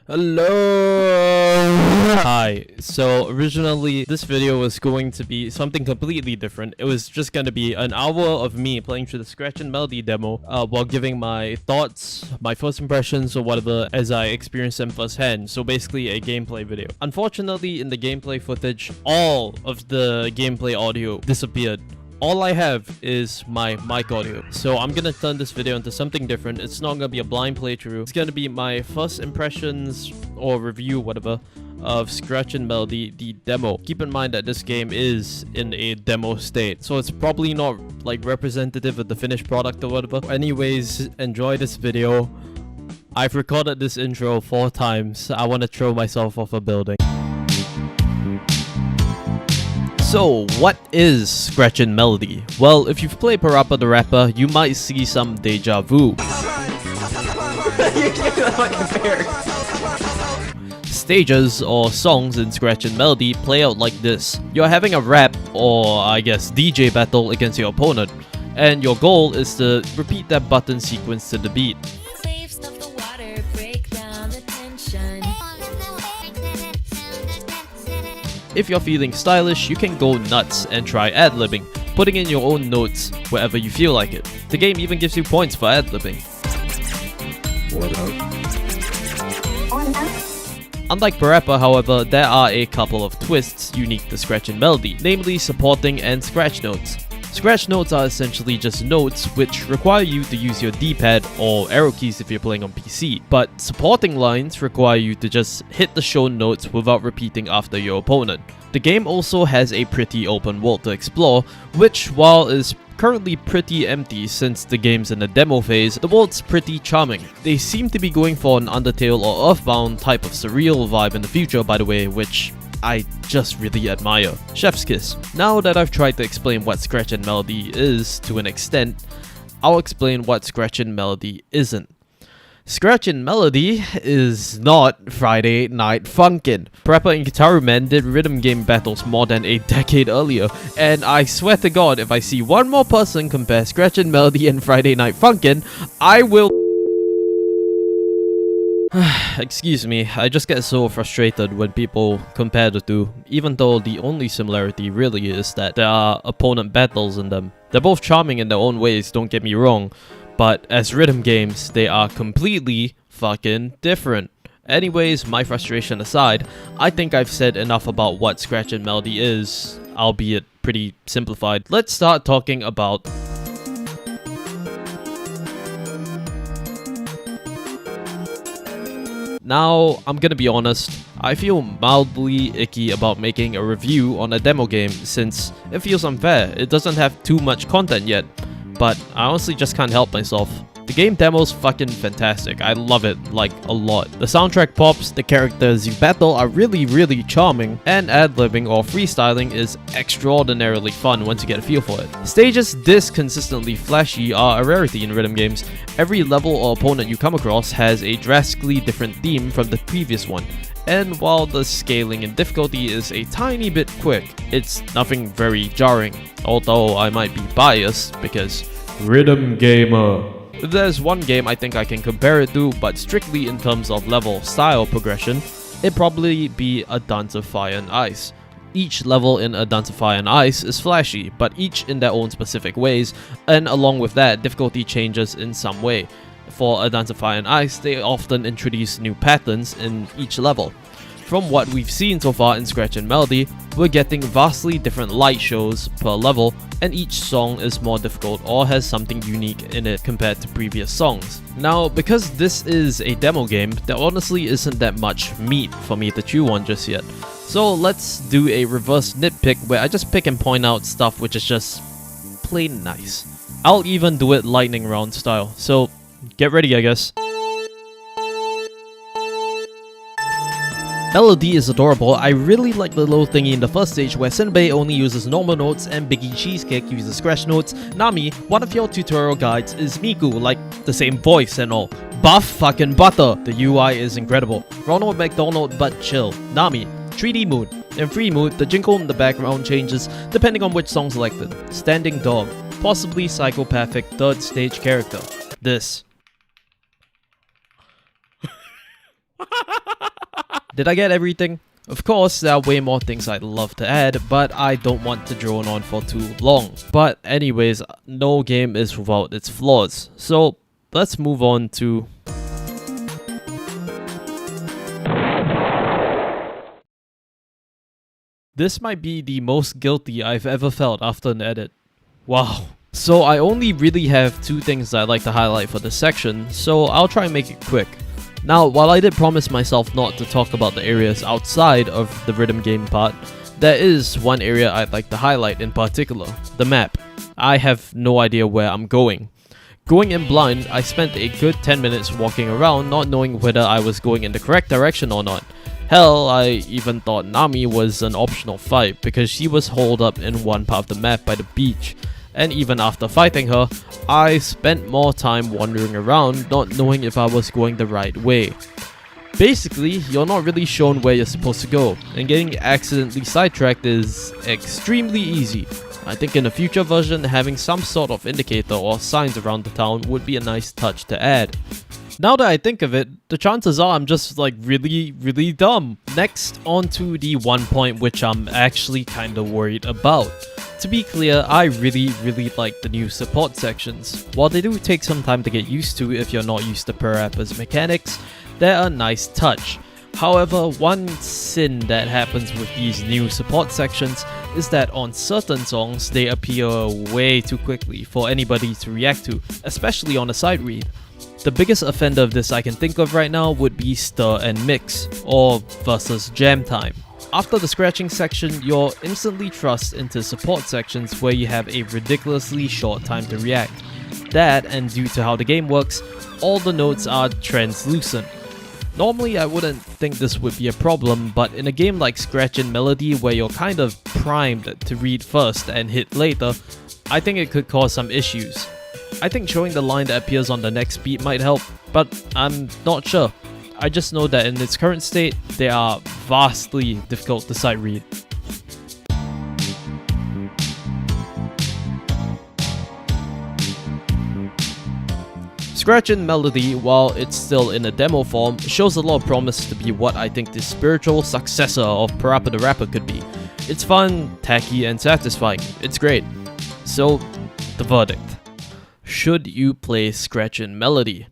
Hello! Hi. So originally this video was going to be something completely different. It was just going to be an hour of me playing through the Scratchin Melodii demo while giving my thoughts, my first impressions or whatever as I experienced them firsthand. So basically a gameplay video. Unfortunately, in the gameplay footage, all of the gameplay audio disappeared. All I have is my mic audio. So I'm gonna turn this video into something different. It's not gonna be a blind playthrough. It's gonna be my first impressions or review, whatever, of Scratchin Melodii, the demo. Keep in mind that this game is in a demo state, so it's probably not like representative of the finished product or whatever. Anyways, enjoy this video. I've recorded this intro 4 times. I want to throw myself off a building. So, what is Scratchin Melodii? Well, if you've played Parappa the Rapper, you might see some deja vu. Stages or songs in Scratchin Melodii play out like this. You're having a rap or I guess DJ battle against your opponent, and your goal is to repeat that button sequence to the beat. If you're feeling stylish, you can go nuts and try ad-libbing, putting in your own notes wherever you feel like it. The game even gives you points for ad-libbing. Unlike Parappa, however, there are a couple of twists unique to Scratchin Melodii, namely supporting and scratch notes. Scratch notes are essentially just notes which require you to use your D-pad or arrow keys if you're playing on PC, but supporting lines require you to just hit the shown notes without repeating after your opponent. The game also has a pretty open world to explore, which while is currently pretty empty since the game's in the demo phase, the world's pretty charming. They seem to be going for an Undertale or Earthbound type of surreal vibe in the future, by the way, which I just really admire. Chef's kiss. Now that I've tried to explain what Scratchin Melodii is to an extent, I'll explain what Scratchin Melodii isn't. Scratchin Melodii is not Friday Night Funkin'. Parappa and Guitar Man did rhythm game battles more than a decade earlier, and I swear to God, if I see one more person compare Scratchin Melodii and Friday Night Funkin', I will... Excuse me, I just get so frustrated when people compare the two, even though the only similarity really is that there are opponent battles in them. They're both charming in their own ways, don't get me wrong, but as rhythm games, they are completely fucking different. Anyways, my frustration aside, I think I've said enough about what Scratchin Melodii is, albeit pretty simplified. Let's start talking about Now, I'm gonna be honest, I feel mildly icky about making a review on a demo game since it feels unfair. It doesn't have too much content yet, but I honestly just can't help myself. The game demo's fucking fantastic. I love it, like, a lot. The soundtrack pops, the characters you battle are really charming, and ad-libbing or freestyling is extraordinarily fun once you get a feel for it. Stages this consistently flashy are a rarity in rhythm games. Every level or opponent you come across has a drastically different theme from the previous one. And while the scaling in difficulty is a tiny bit quick, it's nothing very jarring. Although I might be biased because Rhythm Gamer. If there's one game I think I can compare it to, but strictly in terms of level style progression, it'd probably be A Dance of Fire and Ice. Each level in A Dance of Fire and Ice is flashy, but each in their own specific ways, and along with that, difficulty changes in some way. For A Dance of Fire and Ice, they often introduce new patterns in each level. From what we've seen so far in Scratchin Melodii, we're getting vastly different light shows per level, and each song is more difficult or has something unique in it compared to previous songs. Now, because this is a demo game, there honestly isn't that much meat for me to chew on just yet. So let's do a reverse nitpick where I just pick and point out stuff which is just plain nice. I'll even do it lightning round style, so get ready I guess. Melodii is adorable. I really like the little thingy in the first stage where Senbei only uses normal notes and Biggie Cheesecake uses scratch notes. Nami, one of your tutorial guides, is Miku, like the same voice and all. Buff fucking butter. The UI is incredible. Ronald McDonald but chill. Nami, 3D mood. In free mood, the jingle in the background changes depending on which song selected. Standing dog. Possibly psychopathic third stage character. This. Did I get everything? Of course, there are way more things I'd love to add, but I don't want to drone on for too long. But anyways, no game is without its flaws. So let's move on to... This might be the most guilty I've ever felt after an edit. Wow. So I only really have two things I'd like to highlight for this section, so I'll try and make it quick. Now, while I did promise myself not to talk about the areas outside of the rhythm game part, there is one area I'd like to highlight in particular, the map. I have no idea where I'm going. Going in blind, I spent a good 10 minutes walking around not knowing whether I was going in the correct direction or not. Hell, I even thought Nami was an optional fight because she was holed up in one part of the map by the beach. And even after fighting her, I spent more time wandering around not knowing if I was going the right way. Basically, you're not really shown where you're supposed to go, and getting accidentally sidetracked is extremely easy. I think in a future version, having some sort of indicator or signs around the town would be a nice touch to add. Now that I think of it, the chances are I'm just like really dumb. Next, on to the one point which I'm actually kinda worried about. To be clear, I really like the new support sections. While they do take some time to get used to if you're not used to Parappa's mechanics, they're a nice touch. However, one sin that happens with these new support sections is that on certain songs, they appear way too quickly for anybody to react to, especially on a side read. The biggest offender of this I can think of right now would be Stir and Mix, or versus Jam Time. After the scratching section, you're instantly thrust into support sections where you have a ridiculously short time to react. That, and due to how the game works, all the notes are translucent. Normally I wouldn't think this would be a problem, but in a game like Scratchin Melodii where you're kind of primed to read first and hit later, I think it could cause some issues. I think showing the line that appears on the next beat might help, but I'm not sure. I just know that in its current state, they are vastly difficult to sight read. Scratchin Melodii, while it's still in a demo form, shows a lot of promise to be what I think the spiritual successor of Parappa the Rapper could be. It's fun, tacky, and satisfying. It's great. So, the verdict. Should you play Scratchin Melodii?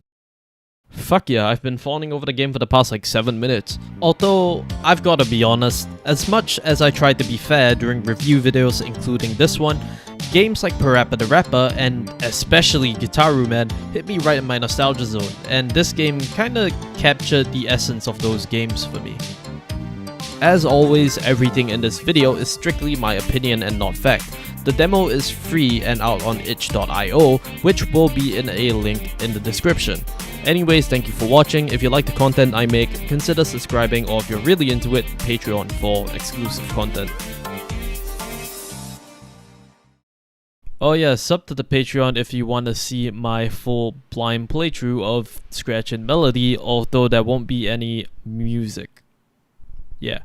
Fuck yeah, I've been fawning over the game for the past like 7 minutes. Although, I've gotta be honest, as much as I tried to be fair during review videos including this one, games like Parappa the Rapper and especially Gitaru Man hit me right in my nostalgia zone, and this game kinda captured the essence of those games for me. As always, everything in this video is strictly my opinion and not fact. The demo is free and out on itch.io, which will be in a link in the description. Anyways, thank you for watching. If you like the content I make, consider subscribing, or if you're really into it, Patreon for exclusive content. Oh yeah, sub to the Patreon if you want to see my full blind playthrough of Scratchin Melodii, although there won't be any music. Yeah.